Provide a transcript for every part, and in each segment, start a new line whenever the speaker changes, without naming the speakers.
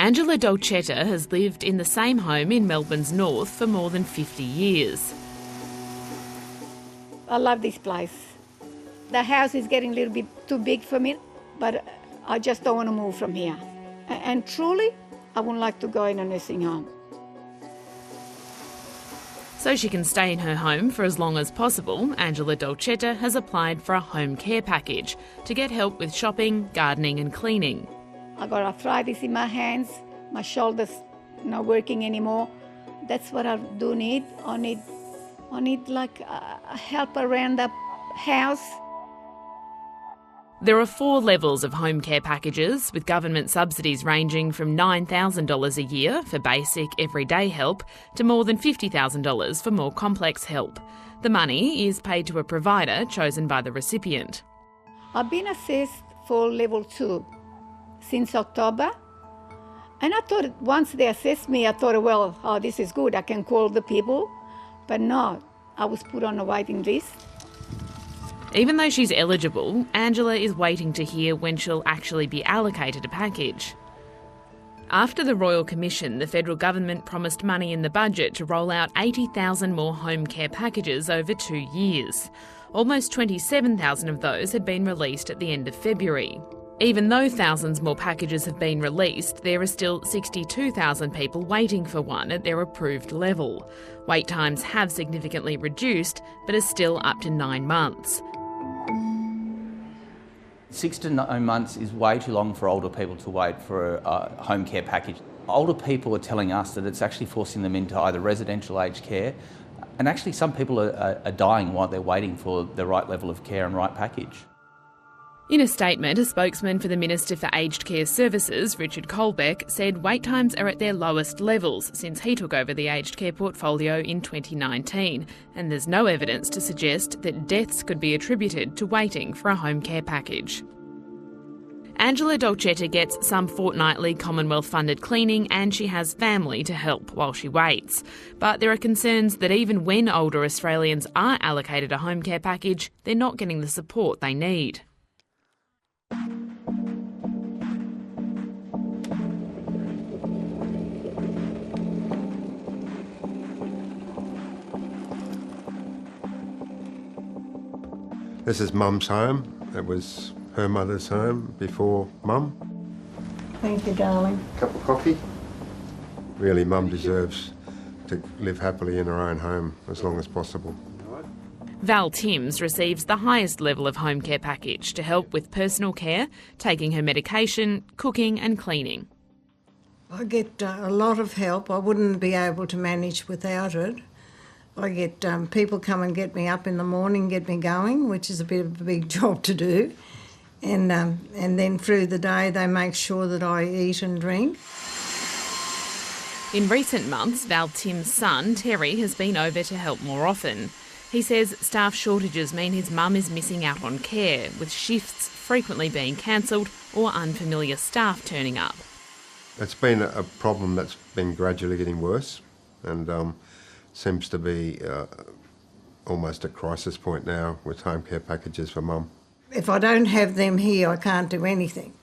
Angela Dolcetta has lived in the same home in Melbourne's north for more than 50 years.
I love this place. The house is getting a little bit too big for me, but I just don't want to move from here. And truly, I would like to go in a nursing home.
So she can stay in her home for as long as possible, Angela Dolcetta has applied for a home care package to get help with shopping, gardening and cleaning.
I got arthritis in my hands, my shoulders not working anymore. That's what I do need. I need like help around the house.
There are 4 levels of home care packages, with government subsidies ranging from $9,000 a year for basic everyday help to more than $50,000 for more complex help. The money is paid to a provider chosen by the recipient.
I've been assessed for level 2 since October, and I thought once they assessed me, I thought, well, this is good, I can call the people, but no, I was put on a waiting list.
Even though she's eligible, Angela is waiting to hear when she'll actually be allocated a package. After the Royal Commission, the federal government promised money in the budget to roll out 80,000 more home care packages over 2 years. Almost 27,000 of those had been released at the end of February. Even though thousands more packages have been released, there are still 62,000 people waiting for one at their approved level. Wait times have significantly reduced, but are still up to 9 months.
6 to 9 months is way too long for older people to wait for a home care package. Older people are telling us that it's actually forcing them into either residential aged care, and actually some people are dying while they're waiting for the right level of care and right package.
In a statement, a spokesman for the Minister for Aged Care Services, Richard Coulter, said wait times are at their lowest levels since he took over the aged care portfolio in 2019, and there's no evidence to suggest that deaths could be attributed to waiting for a home care package. Angela Dolcetta gets some fortnightly Commonwealth-funded cleaning, and she has family to help while she waits. But there are concerns that even when older Australians are allocated a home care package, they're not getting the support they need.
This is Mum's home. It was her mother's home before Mum.
Thank you, darling.
Cup of coffee. Really, Mum deserves to live happily in her own home as long as possible.
Val Timms receives the highest level of home care package to help with personal care, taking her medication, cooking and cleaning.
I get a lot of help. I wouldn't be able to manage without it. I get people come and get me up in the morning, get me going, which is a bit of a big job to do. And then through the day they make sure that I eat and drink.
In recent months, Val Tim's son, Terry, has been over to help more often. He says staff shortages mean his mum is missing out on care, with shifts frequently being cancelled or unfamiliar staff turning up.
It's been a problem that's been gradually getting worse, and seems to be almost a crisis point now with home care packages for Mum.
If I don't have them here, I can't do anything.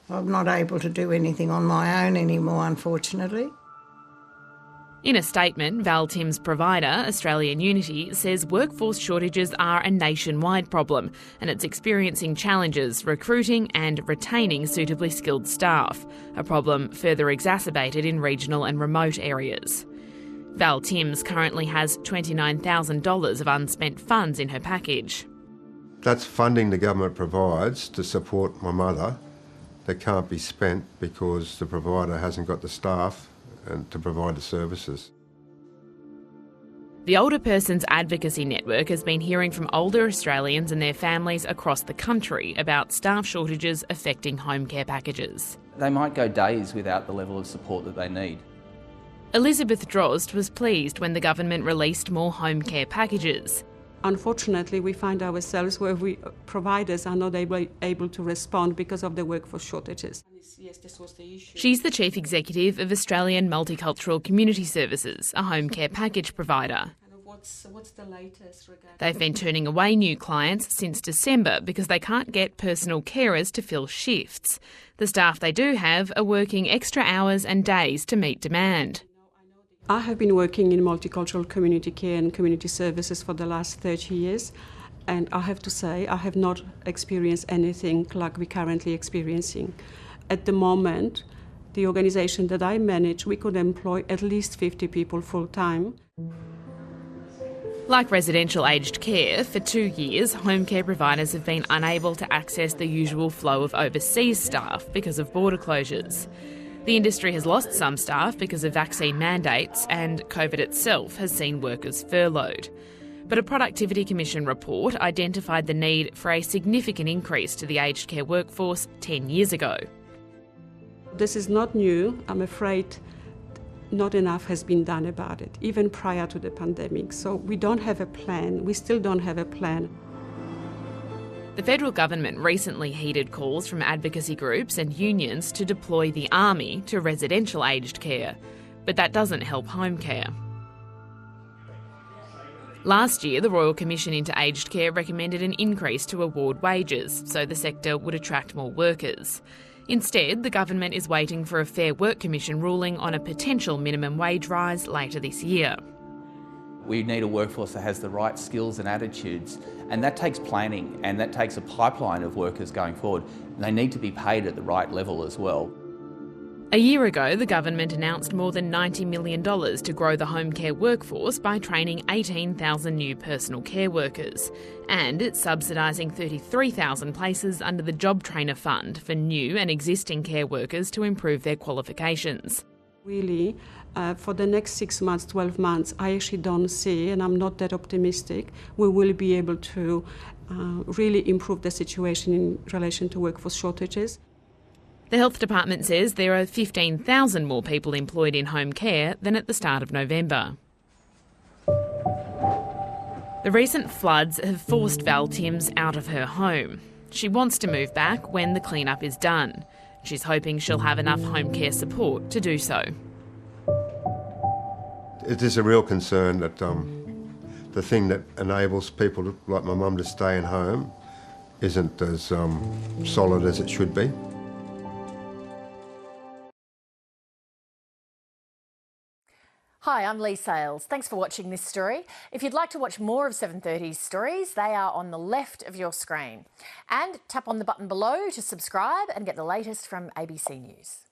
I'm not able to do anything on my own anymore, unfortunately.
In a statement, Val Tim's provider, Australian Unity, says workforce shortages are a nationwide problem and it's experiencing challenges recruiting and retaining suitably skilled staff, a problem further exacerbated in regional and remote areas. Val Timms currently has $29,000 of unspent funds in her package.
That's funding the government provides to support my mother that can't be spent because the provider hasn't got the staff and to provide the services.
The Older Persons Advocacy Network has been hearing from older Australians and their families across the country about staff shortages affecting home care packages.
They might go days without the level of support that they need.
Elizabeth Drozd was pleased when the government released more home care packages.
Unfortunately, we find ourselves where providers are not able to respond because of the workforce shortages. Yes, this was the issue.
She's the Chief Executive of Australian Multicultural Community Services, a home care package provider.
what's the latest regarding...
They've been turning away new clients since December because they can't get personal carers to fill shifts. The staff they do have are working extra hours and days to meet demand.
I have been working in multicultural community care and community services for the last 30 years, and I have to say I have not experienced anything like we're currently experiencing. At the moment, the organisation that I manage, we could employ at least 50 people full-time.
Like residential aged care, for 2 years, home care providers have been unable to access the usual flow of overseas staff because of border closures. The industry has lost some staff because of vaccine mandates, and COVID itself has seen workers furloughed. But a Productivity Commission report identified the need for a significant increase to the aged care workforce 10 years ago.
This is not new. I'm afraid not enough has been done about it, even prior to the pandemic. So we don't have a plan. We still don't have a plan.
The federal government recently heeded calls from advocacy groups and unions to deploy the army to residential aged care, but that doesn't help home care. Last year, the Royal Commission into Aged Care recommended an increase to award wages so the sector would attract more workers. Instead, the government is waiting for a Fair Work Commission ruling on a potential minimum wage rise later this year.
We need a workforce that has the right skills and attitudes, and that takes planning and that takes a pipeline of workers going forward. And they need to be paid at the right level as well.
A year ago, the government announced more than $90 million to grow the home care workforce by training 18,000 new personal care workers. And it's subsidising 33,000 places under the Job Trainer Fund for new and existing care workers to improve their qualifications.
Really, for the next 6 months, 12 months, I actually don't see, and I'm not that optimistic, we will be able to really improve the situation in relation to workforce shortages.
The Health Department says there are 15,000 more people employed in home care than at the start of November. The recent floods have forced Val Timms out of her home. She wants to move back when the clean-up is done. She's hoping she'll have enough home care support to do so.
It is a real concern that the thing that enables people like my mum to stay in home isn't as solid as it should be.
Hi, I'm Lee Sales. Thanks for watching this story. If you'd like to watch more of 730's stories, they are on the left of your screen. And tap on the button below to subscribe and get the latest from ABC News.